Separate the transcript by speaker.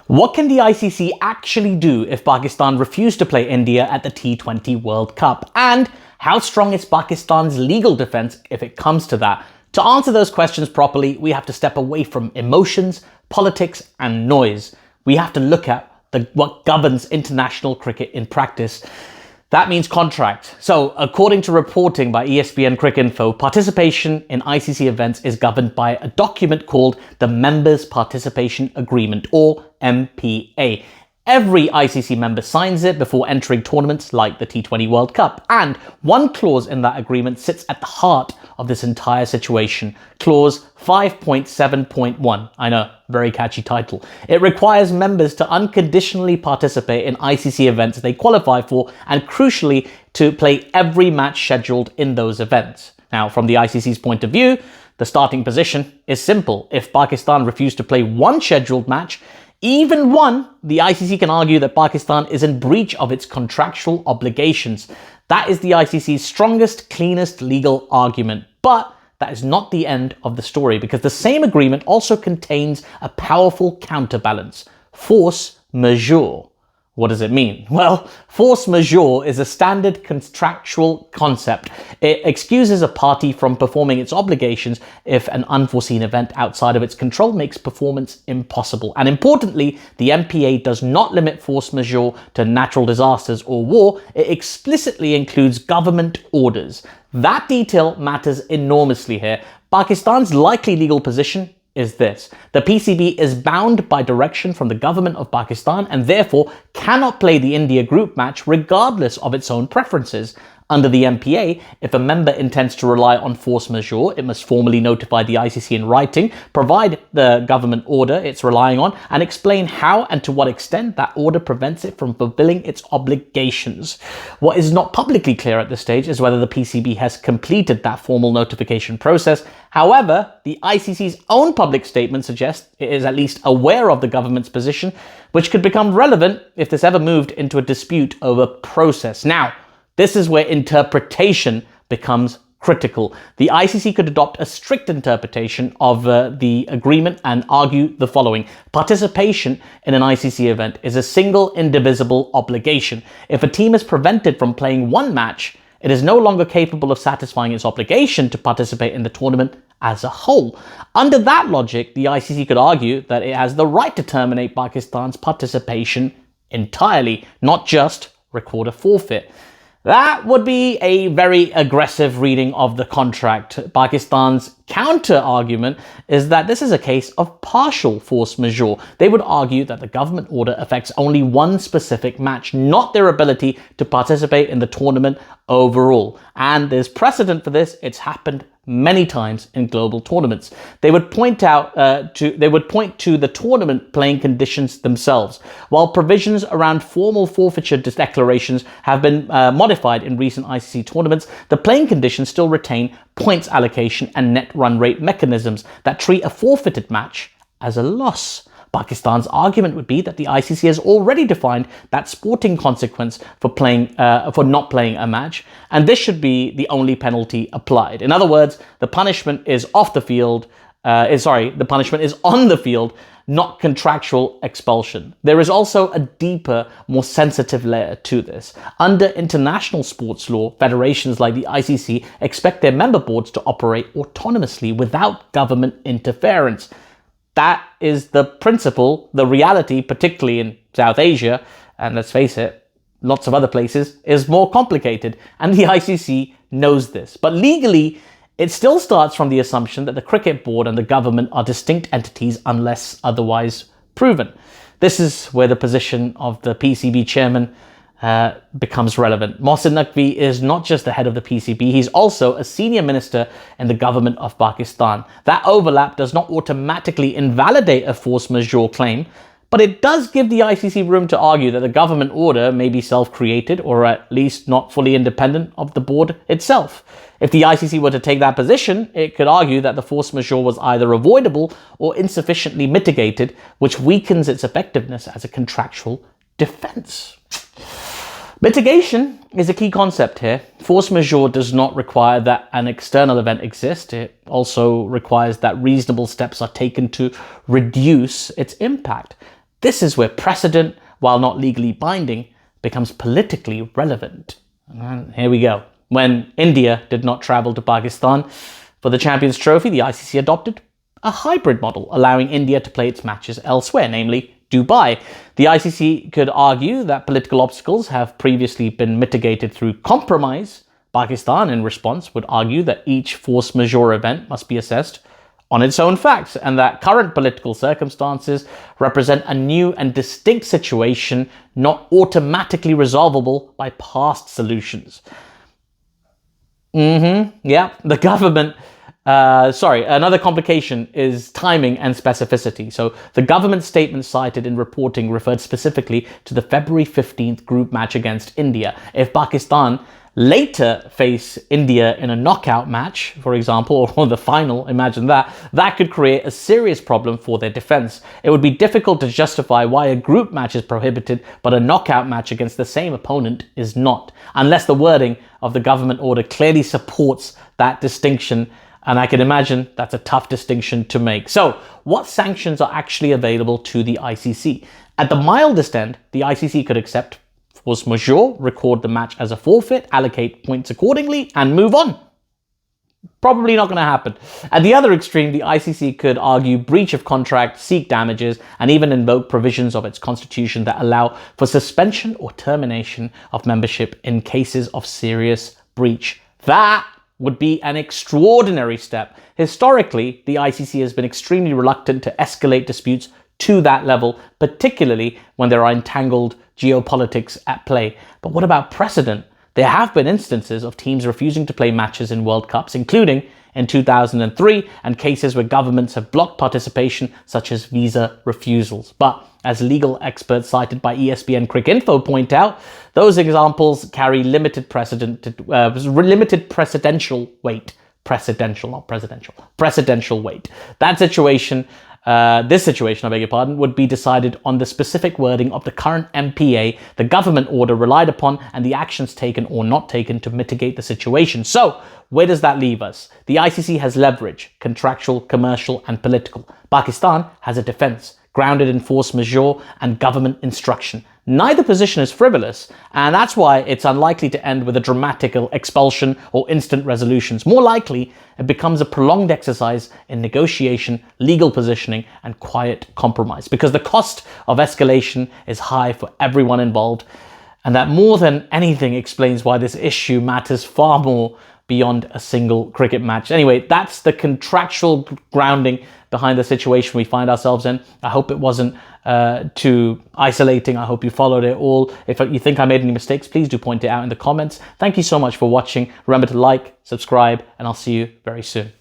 Speaker 1: What can the ICC actually do if Pakistan refused to play India at the T20 World Cup? And how strong is Pakistan's legal defense if it comes to that? To answer those questions properly, we have to step away from emotions, politics, and noise. We have to look at what governs international cricket in practice. That means contract. So, according to reporting by ESPN Cricinfo, participation in ICC events is governed by a document called the Members' Participation Agreement, or MPA. Every ICC member signs it before entering tournaments like the T20 World Cup. And one clause in that agreement sits at the heart of this entire situation. Clause 5.7.1. I know, very catchy title. It requires members to unconditionally participate in ICC events they qualify for, and crucially, to play every match scheduled in those events. Now, from the ICC's point of view, the starting position is simple. If Pakistan refused to play one scheduled match, even one, the ICC can argue that Pakistan is in breach of its contractual obligations. That is the ICC's strongest, cleanest legal argument. But that is not the end of the story, because the same agreement also contains a powerful counterbalance: force majeure. What does it mean? Well, force majeure is a standard contractual concept. It excuses a party from performing its obligations if an unforeseen event outside of its control makes performance impossible. And importantly, the MPA does not limit force majeure to natural disasters or war. It explicitly includes government orders. That detail matters enormously here. Pakistan's likely legal position is this: the PCB is bound by direction from the government of Pakistan and therefore cannot play the India group match regardless of its own preferences. Under the MPA, if a member intends to rely on force majeure, it must formally notify the ICC in writing, provide the government order it's relying on, and explain how and to what extent that order prevents it from fulfilling its obligations. What is not publicly clear at this stage is whether the PCB has completed that formal notification process. However, the ICC's own public statement suggests it is at least aware of the government's position, which could become relevant if this ever moved into a dispute over process. Now, this is where interpretation becomes critical. The ICC could adopt a strict interpretation of the agreement and argue the following: participation in an ICC event is a single indivisible obligation. If a team is prevented from playing one match, it is no longer capable of satisfying its obligation to participate in the tournament as a whole. Under that logic, the ICC could argue that it has the right to terminate Pakistan's participation entirely, not just record a forfeit. That would be a very aggressive reading of the contract. Pakistan's counter-argument is that this is a case of partial force majeure. They would argue that the government order affects only one specific match, not their ability to participate in the tournament overall. And there's precedent for this. It's happened many times in global tournaments. They would point to the tournament playing conditions themselves. While provisions around formal forfeiture declarations have been modified in recent ICC tournaments, the playing conditions still retain points allocation and net run rate mechanisms that treat a forfeited match as a loss. Pakistan's argument would be that the ICC has already defined that sporting consequence for not playing a match, and this should be the only penalty applied. In other words, the punishment is off the field. The punishment is on the field, not contractual expulsion. There is also a deeper, more sensitive layer to this. Under international sports law, federations like the ICC expect their member boards to operate autonomously without government interference. That is the principle. The reality, particularly in South Asia, and let's face it, lots of other places, is more complicated, and the ICC knows this. But legally, it still starts from the assumption that the cricket board and the government are distinct entities unless otherwise proven. This is where the position of the PCB chairman becomes relevant. Mohsin Naqvi is not just the head of the PCB, he's also a senior minister in the government of Pakistan. That overlap does not automatically invalidate a force majeure claim, but it does give the ICC room to argue that the government order may be self-created or at least not fully independent of the board itself. If the ICC were to take that position, it could argue that the force majeure was either avoidable or insufficiently mitigated, which weakens its effectiveness as a contractual defense. Mitigation is a key concept here. Force majeure does not require that an external event exists. It also requires that reasonable steps are taken to reduce its impact. This is where precedent, while not legally binding, becomes politically relevant. And here we go. When India did not travel to Pakistan for the Champions Trophy, the ICC adopted a hybrid model, allowing India to play its matches elsewhere, namely Dubai. The ICC could argue that political obstacles have previously been mitigated through compromise. Pakistan, in response, would argue that each force majeure event must be assessed on its own facts, and that current political circumstances represent a new and distinct situation, not automatically resolvable by past solutions. Yeah, the government... another complication is timing and specificity. So the government statement cited in reporting referred specifically to the February 15th group match against India. If Pakistan later face India in a knockout match, for example, or the final, imagine that, that could create a serious problem for their defense. It would be difficult to justify why a group match is prohibited, but a knockout match against the same opponent is not, unless the wording of the government order clearly supports that distinction. And I can imagine that's a tough distinction to make. So, what sanctions are actually available to the ICC? At the mildest end, the ICC could accept force majeure, record the match as a forfeit, allocate points accordingly, and move on. Probably not going to happen. At the other extreme, the ICC could argue breach of contract, seek damages, and even invoke provisions of its constitution that allow for suspension or termination of membership in cases of serious breach. That would be an extraordinary step. Historically, the ICC has been extremely reluctant to escalate disputes to that level, particularly when there are entangled geopolitics at play. But what about precedent? There have been instances of teams refusing to play matches in World Cups, including in 2003, and cases where governments have blocked participation, such as visa refusals. But as legal experts cited by ESPN Cricinfo point out, those examples carry limited precedential weight. Precedential, not presidential. Precedential weight. This situation, I beg your pardon, would be decided on the specific wording of the current MPA, the government order relied upon, and the actions taken or not taken to mitigate the situation. So, where does that leave us? The ICC has leverage, contractual, commercial, and political. Pakistan has a defense, grounded in force majeure and government instruction. Neither position is frivolous, and that's why it's unlikely to end with a dramatic expulsion or instant resolutions. More likely, it becomes a prolonged exercise in negotiation, legal positioning, and quiet compromise, because the cost of escalation is high for everyone involved, and that more than anything explains why this issue matters far more beyond a single cricket match. Anyway, that's the contractual grounding behind the situation we find ourselves in. I hope it wasn't too isolating. I hope you followed it all. If you think I made any mistakes, please do point it out in the comments. Thank you so much for watching. Remember to like, subscribe, and I'll see you very soon.